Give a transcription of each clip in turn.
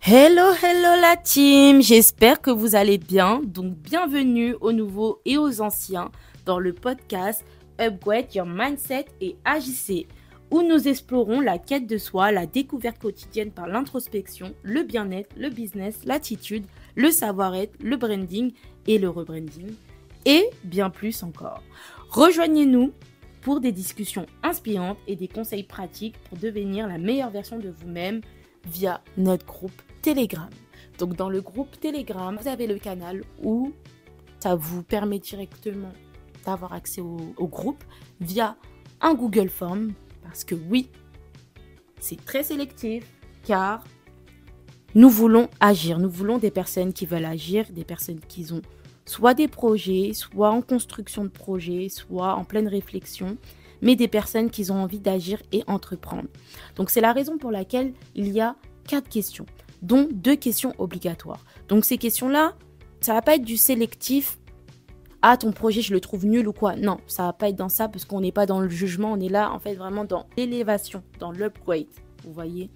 Hello, hello la team, j'espère que vous allez bien. Donc bienvenue aux nouveaux et aux anciens dans le podcast Upgrade Your Mindset et AJC, où nous explorons la quête de soi, la découverte quotidienne par l'introspection, le bien-être, le business, l'attitude, le savoir-être, le branding et le rebranding, et bien plus encore. Rejoignez-nous pour des discussions inspirantes et des conseils pratiques pour devenir la meilleure version de vous-même via notre groupe Telegram. Donc dans le groupe Telegram, vous avez le canal où ça vous permet directement d'avoir accès au groupe via un Google Form, parce que oui, c'est très sélectif car nous voulons agir, nous voulons des personnes qui veulent agir, des personnes qui ont soit des projets, soit en construction de projets, soit en pleine réflexion, mais des personnes qui ont envie d'agir et entreprendre. Donc c'est la raison pour laquelle il y a 4 questions, dont 2 questions obligatoires. Donc ces questions-là, ça va pas être du sélectif. Ah, ton projet, je le trouve nul ou quoi. Non, ça va pas être dans ça parce qu'on n'est pas dans le jugement. On est là, en fait, vraiment dans l'élévation, dans l'upgrade. Vous voyez?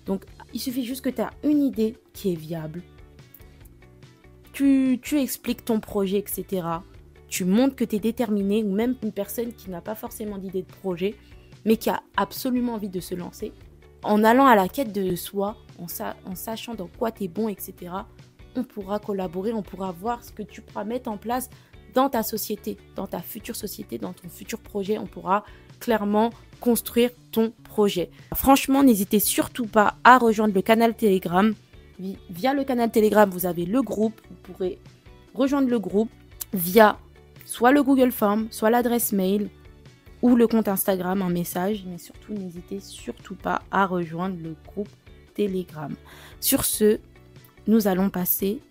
Donc, il suffit juste que tu as une idée qui est viable. Tu expliques ton projet, etc. Tu montres que tu es déterminé, ou même une personne qui n'a pas forcément d'idée de projet, mais qui a absolument envie de se lancer. En allant à la quête de soi, en sachant dans quoi tu es bon, etc., on pourra collaborer, on pourra voir ce que tu pourras mettre en place dans ta société, dans ta future société, dans ton futur projet. On pourra clairement construire ton projet. Franchement, n'hésitez surtout pas à rejoindre le canal Telegram. Via le canal Telegram, vous avez le groupe. Vous pourrez rejoindre le groupe via soit le Google Form, soit l'adresse mail ou le compte Instagram, un message. Mais surtout, n'hésitez surtout pas à rejoindre le groupe Telegram. Sur ce, nous allons passer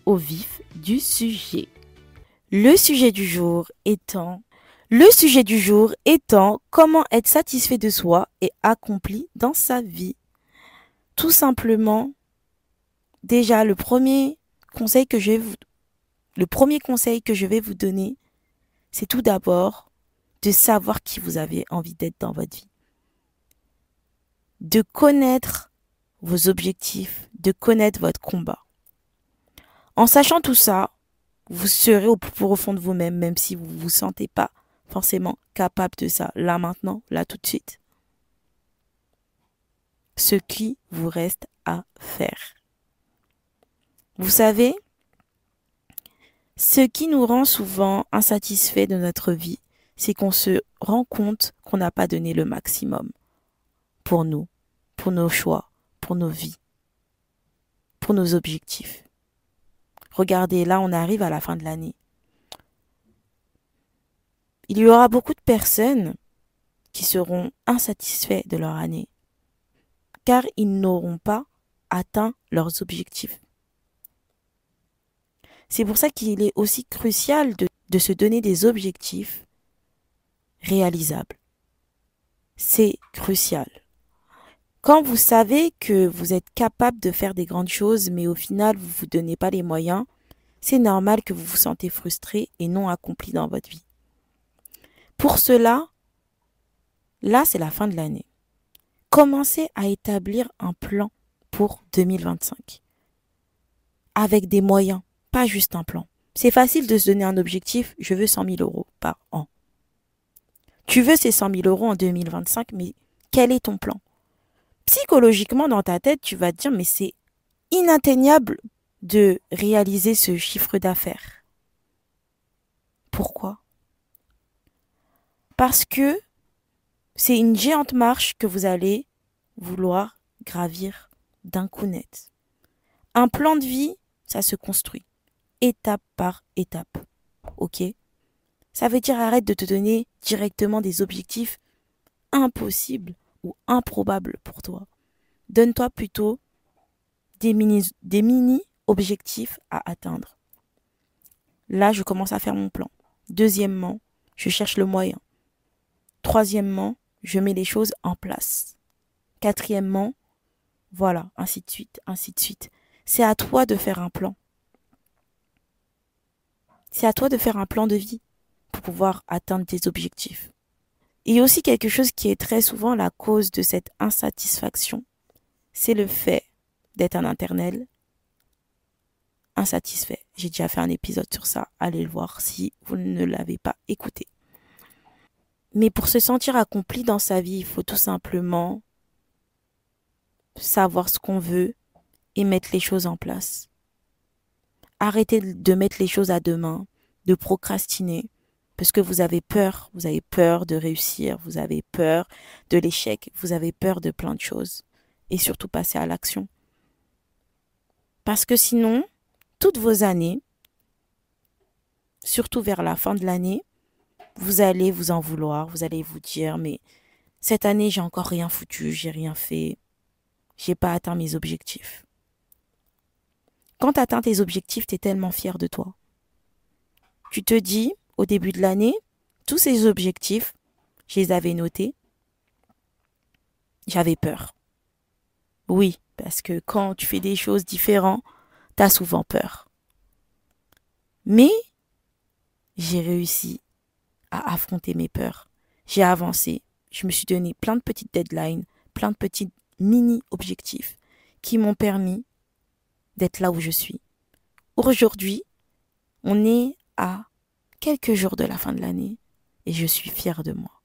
au vif du sujet. Le sujet du jour étant comment être satisfait de soi et accompli dans sa vie. Tout simplement, déjà le premier conseil que je vais vous donner, c'est tout d'abord de savoir qui vous avez envie d'être dans votre vie. De connaître vos objectifs, de connaître votre combat. En sachant tout ça, vous serez au plus profond de vous-même, même si vous ne vous sentez pas forcément capable de ça, là maintenant, là tout de suite. Ce qui vous reste à faire. Vous savez, ce qui nous rend souvent insatisfaits de notre vie, c'est qu'on se rend compte qu'on n'a pas donné le maximum pour nous, pour nos choix, pour nos vies, pour nos objectifs. Regardez, là, on arrive à la fin de l'année. Il y aura beaucoup de personnes qui seront insatisfaits de leur année, car ils n'auront pas atteint leurs objectifs. C'est pour ça qu'il est aussi crucial de se donner des objectifs réalisables. C'est crucial. Quand vous savez que vous êtes capable de faire des grandes choses, mais au final, vous ne vous donnez pas les moyens, c'est normal que vous vous sentez frustré et non accompli dans votre vie. Pour cela, là, c'est la fin de l'année. Commencez à établir un plan pour 2025. Avec des moyens, pas juste un plan. C'est facile de se donner un objectif, je veux 100 000 € par an. Tu veux ces 100 000 € en 2025, mais quel est ton plan? Psychologiquement, dans ta tête, tu vas te dire, mais c'est inatteignable de réaliser ce chiffre d'affaires. Pourquoi? Parce que c'est une géante marche que vous allez vouloir gravir d'un coup net. Un plan de vie, ça se construit étape par étape. Ok? Ça veut dire arrête de te donner directement des objectifs impossibles ou improbables pour toi. Donne-toi plutôt des mini-objectifs à atteindre. Là, je commence à faire mon plan. Deuxièmement, je cherche le moyen. Troisièmement, je mets les choses en place. Quatrièmement, voilà, ainsi de suite, ainsi de suite. C'est à toi de faire un plan. C'est à toi de faire un plan de vie pour pouvoir atteindre tes objectifs. Et aussi quelque chose qui est très souvent la cause de cette insatisfaction, c'est le fait d'être un internel insatisfait. J'ai déjà fait un épisode sur ça. Allez le voir si vous ne l'avez pas écouté. Mais pour se sentir accompli dans sa vie, il faut tout simplement savoir ce qu'on veut et mettre les choses en place. Arrêtez de mettre les choses à demain, de procrastiner, parce que vous avez peur de réussir, vous avez peur de l'échec, vous avez peur de plein de choses. Et surtout passer à l'action. Parce que sinon, toutes vos années, surtout vers la fin de l'année, vous allez vous en vouloir, vous allez vous dire, mais cette année, j'ai encore rien foutu, j'ai rien fait, j'ai pas atteint mes objectifs. Quand tu atteins tes objectifs, tu es tellement fier de toi. Tu te dis, au début de l'année, tous ces objectifs, je les avais notés, j'avais peur. Oui, parce que quand tu fais des choses différentes, tu as souvent peur. Mais j'ai réussi à affronter mes peurs. J'ai avancé. Je me suis donné plein de petites deadlines, plein de petits mini-objectifs qui m'ont permis d'être là où je suis. Aujourd'hui, on est à quelques jours de la fin de l'année et je suis fière de moi.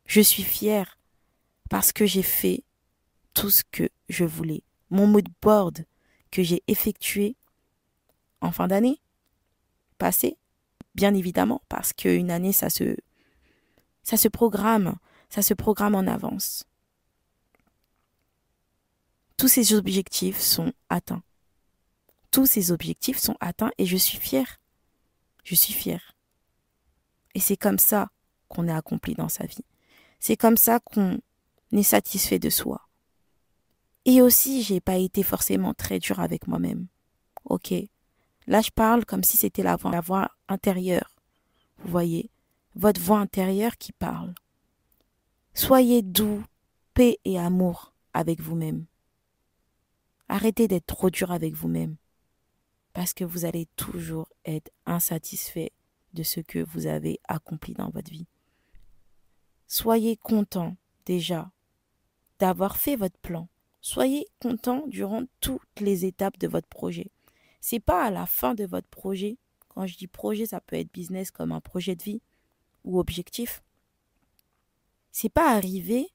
Je suis fière parce que j'ai fait tout ce que je voulais. Mon mood board que j'ai effectué en fin d'année passée, bien évidemment, parce qu'une année, ça se programme en avance. Tous ces objectifs sont atteints. Tous ces objectifs sont atteints et je suis fière. Je suis fière. Et c'est comme ça qu'on est accompli dans sa vie. C'est comme ça qu'on est satisfait de soi. Et aussi, j'ai pas été forcément très dure avec moi-même. Ok. Là, je parle comme si c'était la voix intérieure. Vous voyez, votre voix intérieure qui parle. Soyez doux, paix et amour avec vous-même. Arrêtez d'être trop dur avec vous-même. Parce que vous allez toujours être insatisfait de ce que vous avez accompli dans votre vie. Soyez content déjà d'avoir fait votre plan. Soyez content durant toutes les étapes de votre projet. C'est pas à la fin de votre projet. Quand je dis projet, ça peut être business comme un projet de vie ou objectif. C'est pas arrivé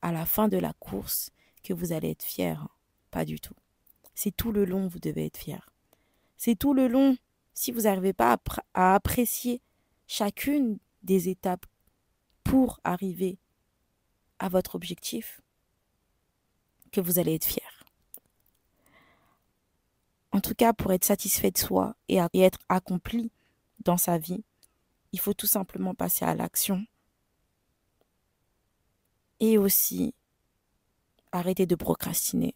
à la fin de la course que vous allez être fier. Pas du tout. C'est tout le long vous devez être fier. C'est tout le long, si vous n'arrivez pas à apprécier chacune des étapes pour arriver à votre objectif, que vous allez être fier. En tout cas, pour être satisfait de soi et être accompli dans sa vie, il faut tout simplement passer à l'action. Et aussi, arrêter de procrastiner.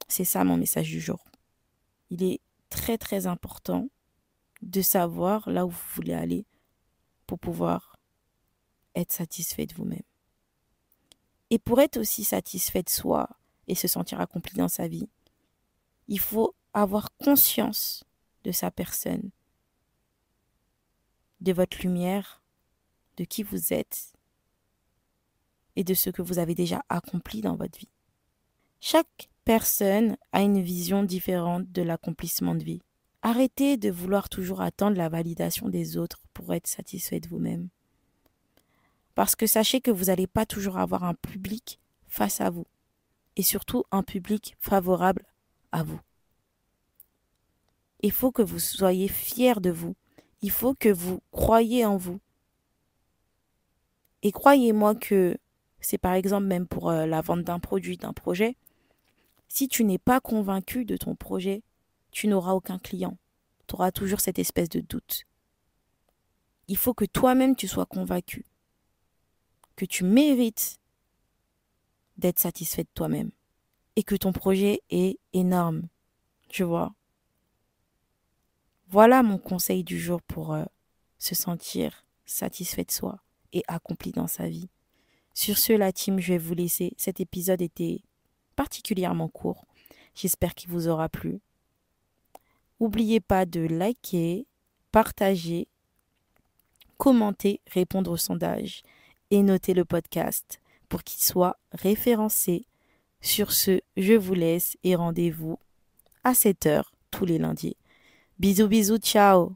C'est ça mon message du jour. Il est très très important de savoir là où vous voulez aller pour pouvoir être satisfait de vous-même. Et pour être aussi satisfait de soi et se sentir accompli dans sa vie, il faut avoir conscience de sa personne, de votre lumière, de qui vous êtes et de ce que vous avez déjà accompli dans votre vie. Chaque personne a une vision différente de l'accomplissement de vie. Arrêtez de vouloir toujours attendre la validation des autres pour être satisfait de vous-même. Parce que sachez que vous n'allez pas toujours avoir un public face à vous. Et surtout un public favorable à vous. Il faut que vous soyez fiers de vous. Il faut que vous croyiez en vous. Et croyez-moi que c'est par exemple même pour la vente d'un produit, d'un projet. Si tu n'es pas convaincu de ton projet, tu n'auras aucun client. Tu auras toujours cette espèce de doute. Il faut que toi-même tu sois convaincu que tu mérites d'être satisfait de toi-même et que ton projet est énorme. Tu vois? Voilà mon conseil du jour pour se sentir satisfait de soi et accompli dans sa vie. Sur ce, la team, je vais vous laisser. Cet épisode était particulièrement court. J'espère qu'il vous aura plu. N'oubliez pas de liker, partager, commenter, répondre au sondage et noter le podcast pour qu'il soit référencé Sur ce, je vous laisse et rendez-vous à 7 heures tous les lundis. Bisous, bisous, ciao.